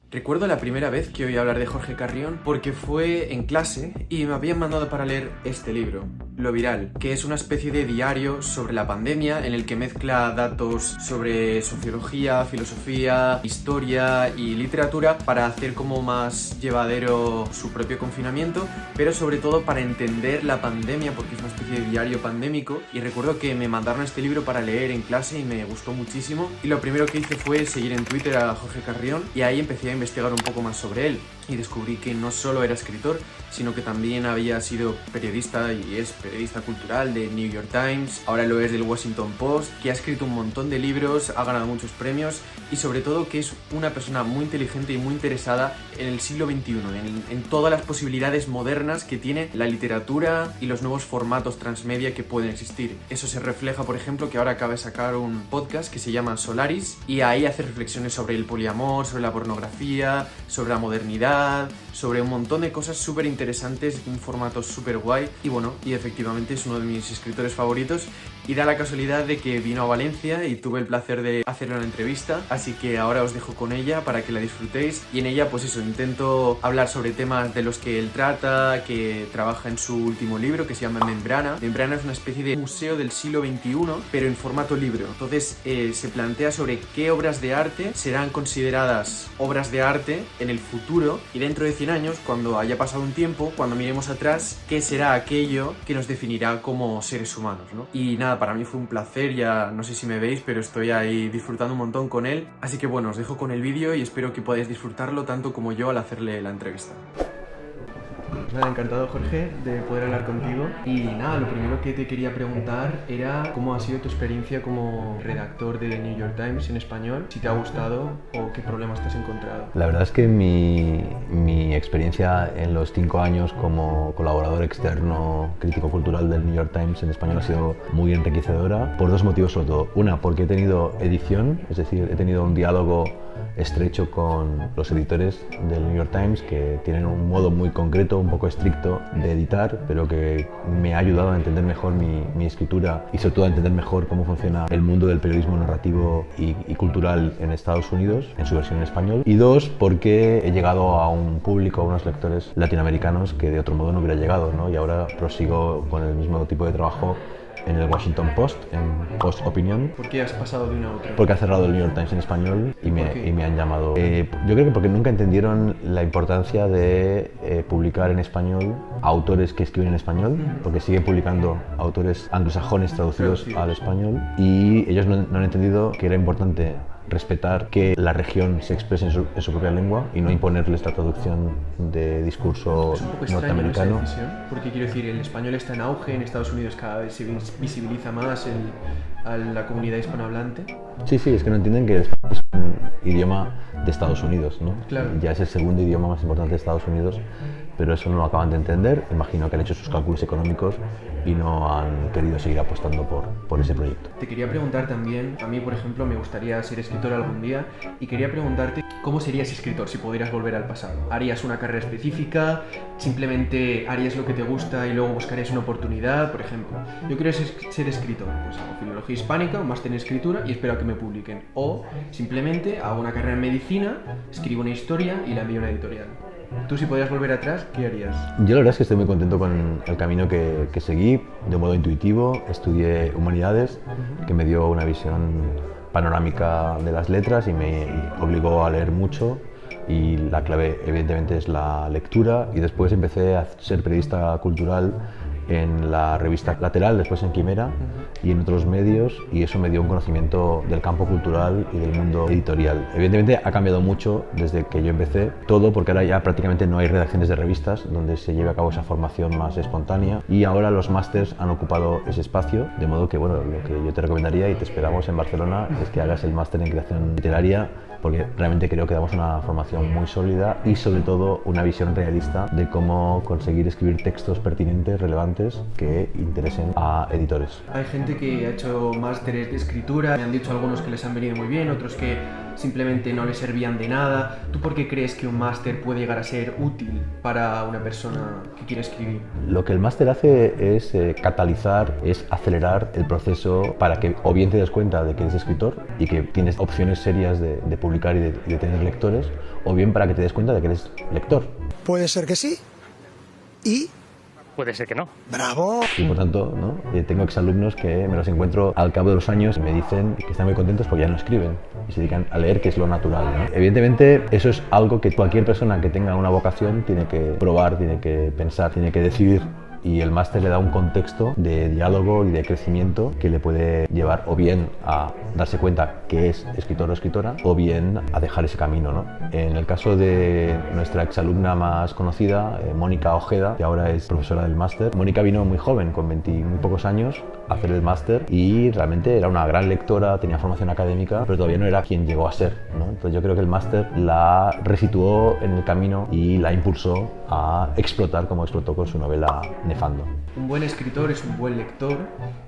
Recuerdo la primera vez que oí hablar de Jorge Carrión porque fue en clase y me habían mandado para leer este libro, Lo Viral, que es una especie de diario sobre la pandemia en el que mezcla datos sobre sociología, filosofía, historia y literatura para hacer como más llevadero su propio confinamiento, pero sobre todo para entender la pandemia porque es una especie de diario pandémico. Y recuerdo que me mandaron este libro para leer en clase y me gustó muchísimo, y lo primero que hice fue seguir en Twitter a Jorge Carrión y ahí empecé a investigar un poco más sobre él y descubrí que no solo era escritor, sino que también había sido periodista y es periodista cultural de New York Times, ahora lo es del Washington Post, que ha escrito un montón de libros, ha ganado muchos premios y sobre todo que es una persona muy inteligente y muy interesada en el siglo XXI, en todas las posibilidades modernas que tiene la literatura y los nuevos formatos transmedia que pueden existir. Eso se refleja, por ejemplo, que ahora acaba de sacar un podcast que se llama Solaris y ahí hace reflexiones sobre el poliamor, sobre la pornografía, sobre la modernidad, sobre un montón de cosas súper interesantes, un formato súper guay y bueno, y efectivamente es uno de mis escritores favoritos y da la casualidad de que vino a Valencia y tuve el placer de hacerle una entrevista, así que ahora os dejo con ella para que la disfrutéis y en ella pues eso, intento hablar sobre temas de los que él trata, que trabaja en su último libro que se llama Membrana. Membrana es una especie de museo del siglo XXI pero en formato libro, entonces se plantea sobre qué obras de arte serán consideradas obras de arte en el futuro y dentro de 100 años, cuando haya pasado un tiempo, cuando miremos atrás, qué será aquello que nos definirá como seres humanos, ¿no? Y nada, para mí fue un placer, ya no sé si me veis, pero estoy ahí disfrutando un montón con él, así que bueno, os dejo con el vídeo y espero que podáis disfrutarlo tanto como yo al hacerle la entrevista. Nada, encantado Jorge de poder hablar contigo y nada, lo primero que te quería preguntar era cómo ha sido tu experiencia como redactor de New York Times en español, si te ha gustado o qué problemas te has encontrado. La verdad es que mi experiencia en los 5 años como colaborador externo crítico cultural del New York Times en español ha sido muy enriquecedora por dos motivos sobre todo. Una, porque he tenido edición, es decir, he tenido un diálogo estrecho con los editores del New York Times que tienen un modo muy concreto, un poco estricto de editar, pero que me ha ayudado a entender mejor mi escritura y sobre todo a entender mejor cómo funciona el mundo del periodismo narrativo y cultural en Estados Unidos, en su versión en español. Y dos, porque he llegado a un público, a unos lectores latinoamericanos que de otro modo no hubiera llegado, ¿no? Y ahora prosigo con el mismo tipo de trabajo en el Washington Post, en Post Opinión. ¿Por qué has pasado de una a otra? Porque ha cerrado el New York Times en español y me han llamado. Yo creo que porque nunca entendieron la importancia de publicar en español a autores que escriben en español, porque siguen publicando autores anglosajones traducidos al español y ellos no han entendido que era importante respetar que la región se exprese en su propia lengua y no imponerles la traducción de discurso es un poco extraño, norteamericano. ¿no?, esa decisión, porque quiero decir, el español está en auge, en Estados Unidos cada vez se visibiliza más a la comunidad hispanohablante. Sí, es que no entienden que el español es un idioma de Estados Unidos, ¿no? Claro. Ya es el segundo idioma más importante de Estados Unidos, pero eso no lo acaban de entender. Imagino que han hecho sus cálculos económicos y no han querido seguir apostando por ese proyecto. Te quería preguntar también, a mí por ejemplo me gustaría ser escritor algún día y quería preguntarte cómo serías escritor si pudieras volver al pasado. ¿Harías una carrera específica? ¿Simplemente harías lo que te gusta y luego buscarías una oportunidad? Por ejemplo, yo quiero ser escritor, pues hago filología hispánica, un máster en escritura y espero a que me publiquen. O simplemente hago una carrera en medicina, escribo una historia y la envío a una editorial. Tú, si podías volver atrás, ¿qué harías? Yo la verdad es que estoy muy contento con el camino que seguí, de modo intuitivo. Estudié humanidades, que me dio una visión panorámica de las letras y me obligó a leer mucho. Y la clave, evidentemente, es la lectura. Y después empecé a ser periodista cultural en la revista Lateral, después en Quimera y en otros medios, y eso me dio un conocimiento del campo cultural y del mundo editorial. Evidentemente ha cambiado mucho desde que yo empecé, todo porque ahora ya prácticamente no hay redacciones de revistas donde se lleve a cabo esa formación más espontánea y ahora los másters han ocupado ese espacio, de modo que bueno, lo que yo te recomendaría y te esperamos en Barcelona es que hagas el máster en creación literaria, porque realmente creo que damos una formación muy sólida y sobre todo una visión realista de cómo conseguir escribir textos pertinentes, relevantes, que interesen a editores. Hay gente que ha hecho másteres de escritura, me han dicho algunos que les han venido muy bien, otros que simplemente no le servían de nada. ¿Tú por qué crees que un máster puede llegar a ser útil para una persona que quiere escribir? Lo que el máster hace es catalizar, es acelerar el proceso para que o bien te des cuenta de que eres escritor y que tienes opciones serias de publicar y de tener lectores, o bien para que te des cuenta de que eres lector. Puede ser que sí y puede ser que no. ¡bravo! Y por tanto, ¿no? Tengo exalumnos que me los encuentro al cabo de los años y me dicen que están muy contentos porque ya no escriben y se dedican a leer, que es lo natural, ¿no? Evidentemente, eso es algo que cualquier persona que tenga una vocación tiene que probar, tiene que pensar, tiene que decidir. Y el máster le da un contexto de diálogo y de crecimiento que le puede llevar o bien a darse cuenta que es escritor o escritora, o bien a dejar ese camino, ¿no? En el caso de nuestra exalumna más conocida, Mónica Ojeda, que ahora es profesora del máster, Mónica vino muy joven, con 20 y muy pocos años, a hacer el máster y realmente era una gran lectora, tenía formación académica, pero todavía no era quien llegó a ser, ¿no? Entonces yo creo que el máster la resituó en el camino y la impulsó a explotar como explotó con su novela Nefando. Un buen escritor es un buen lector.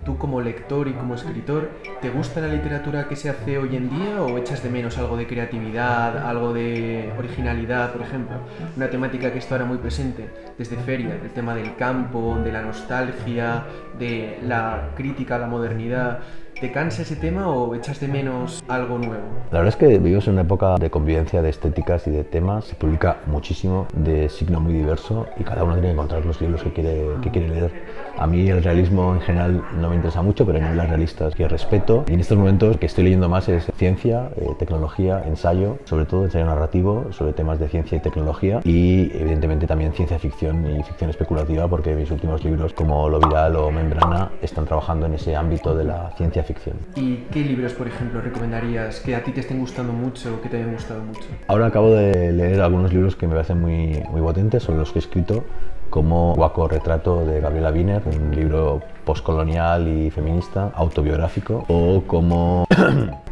Tú como lector y como escritor, ¿te gusta la literatura que se hace hoy en día o echas de menos algo de creatividad, algo de originalidad, por ejemplo? Una temática que está ahora muy presente desde Feria, el tema del campo, de la nostalgia, de la crítica a la modernidad. ¿Te cansa ese tema o echas de menos algo nuevo? La verdad es que vivimos en una época de convivencia de estéticas y de temas. Se publica muchísimo de signo muy diverso y cada uno tiene que encontrar los libros que quiere leer. A mí el realismo en general no me interesa mucho, pero hay novelas realistas que respeto. Y en estos momentos que estoy leyendo más es ciencia, tecnología, ensayo, sobre todo ensayo narrativo sobre temas de ciencia y tecnología, y evidentemente también ciencia ficción y ficción especulativa, porque mis últimos libros como Lo Viral o Membrana están trabajando en ese ámbito de la ciencia ficción. ¿Y qué libros, por ejemplo, recomendarías que a ti te estén gustando mucho o que te hayan gustado mucho? Ahora acabo de leer algunos libros que me parecen muy potentes, sobre los que he escrito, como Guaco Retrato de Gabriela Wiener, un libro postcolonial y feminista, autobiográfico, o como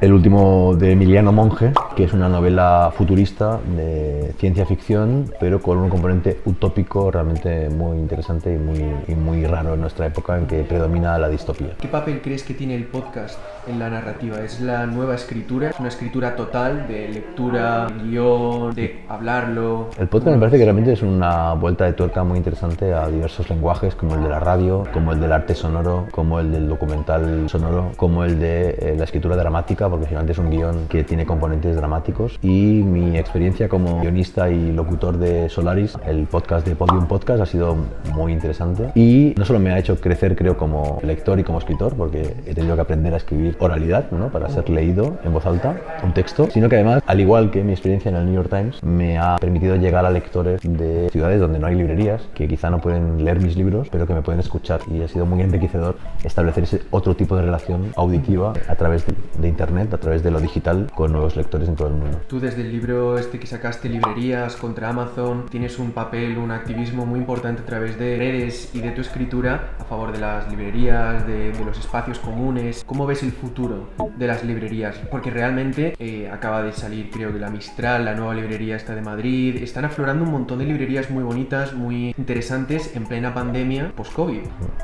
el último de Emiliano Monge, que es una novela futurista de ciencia ficción, pero con un componente utópico realmente muy interesante y muy raro en nuestra época, en que predomina la distopía. ¿Qué papel crees que tiene el podcast en la narrativa? ¿Es la nueva escritura? ¿Es una escritura total de lectura, guión, de hablarlo? El podcast me parece que realmente es una vuelta de tuerca muy interesante a diversos lenguajes, como el de la radio, como el del arte sonoro, como el del documental sonoro, como el de la escritura dramática, porque finalmente es un guión que tiene componentes dramáticos. Y mi experiencia como guionista y locutor de Solaris, el podcast de Podium Podcast, ha sido muy interesante y no solo me ha hecho crecer, creo, como lector y como escritor, porque he tenido que aprender a escribir oralidad, ¿no?, para ser leído en voz alta, un texto, sino que además, al igual que mi experiencia en el New York Times, me ha permitido llegar a lectores de ciudades donde no hay librerías, que quizá no pueden leer mis libros, pero que me pueden escuchar, y ha sido muy enriquecedor establecer ese otro tipo de relación auditiva a través de internet, a través de lo digital, con nuevos lectores en todo el mundo. Tú desde el libro este que sacaste, Librerías contra Amazon, tienes un papel, un activismo muy importante a través de redes y de tu escritura a favor de las librerías, de los espacios comunes. ¿Cómo ves el futuro de las librerías? Porque realmente acaba de salir, creo que la Mistral, la nueva librería esta de Madrid. Están aflorando un montón de librerías muy bonitas, muy interesantes en plena pandemia post-COVID.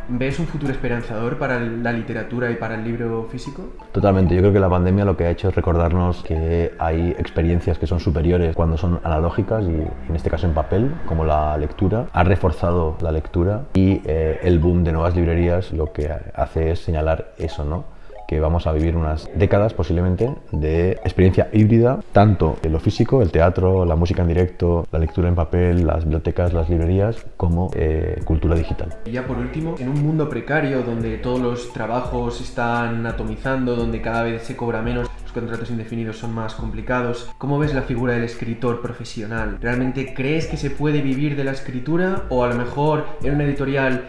¿Ves un futuro esperanzador para la literatura y para el libro físico? Totalmente. Yo creo que la pandemia lo que ha hecho es recordarnos que hay experiencias que son superiores cuando son analógicas, y en este caso en papel, como la lectura. Ha reforzado la lectura y el boom de nuevas librerías lo que hace es señalar eso, ¿no?, que vamos a vivir unas décadas posiblemente de experiencia híbrida, tanto en lo físico, el teatro, la música en directo, la lectura en papel, las bibliotecas, las librerías, como cultura digital. Y ya por último, en un mundo precario donde todos los trabajos se están atomizando, donde cada vez se cobra menos, los contratos indefinidos son más complicados, ¿cómo ves la figura del escritor profesional? ¿Realmente crees que se puede vivir de la escritura? ¿O a lo mejor en una editorial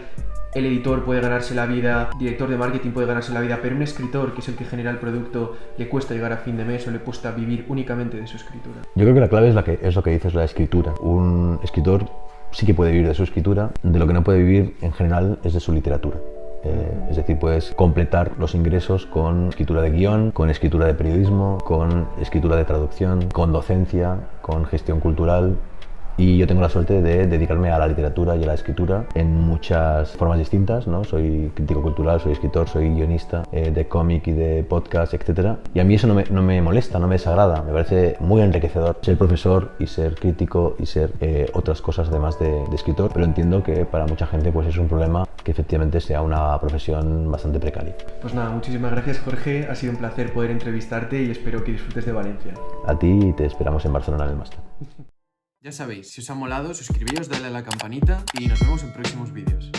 el editor puede ganarse la vida, el director de marketing puede ganarse la vida, pero un escritor, que es el que genera el producto, le cuesta llegar a fin de mes o le cuesta vivir únicamente de su escritura? Yo creo que la clave es lo que dices, la escritura. Un escritor sí que puede vivir de su escritura, de lo que no puede vivir en general es de su literatura. Es decir, puedes completar los ingresos con escritura de guión, con escritura de periodismo, con escritura de traducción, con docencia, con gestión cultural. Y yo tengo la suerte de dedicarme a la literatura y a la escritura en muchas formas distintas, ¿no? Soy crítico cultural, soy escritor, soy guionista de cómic y de podcast, etc. Y a mí eso no me molesta, no me desagrada, me parece muy enriquecedor ser profesor y ser crítico y ser otras cosas además de escritor, pero entiendo que para mucha gente pues es un problema que efectivamente sea una profesión bastante precaria. Pues nada, muchísimas gracias, Jorge, ha sido un placer poder entrevistarte y espero que disfrutes de Valencia. A ti y te esperamos en Barcelona en el máster. Ya sabéis, si os ha molado, suscribíos, dale a la campanita y nos vemos en próximos vídeos.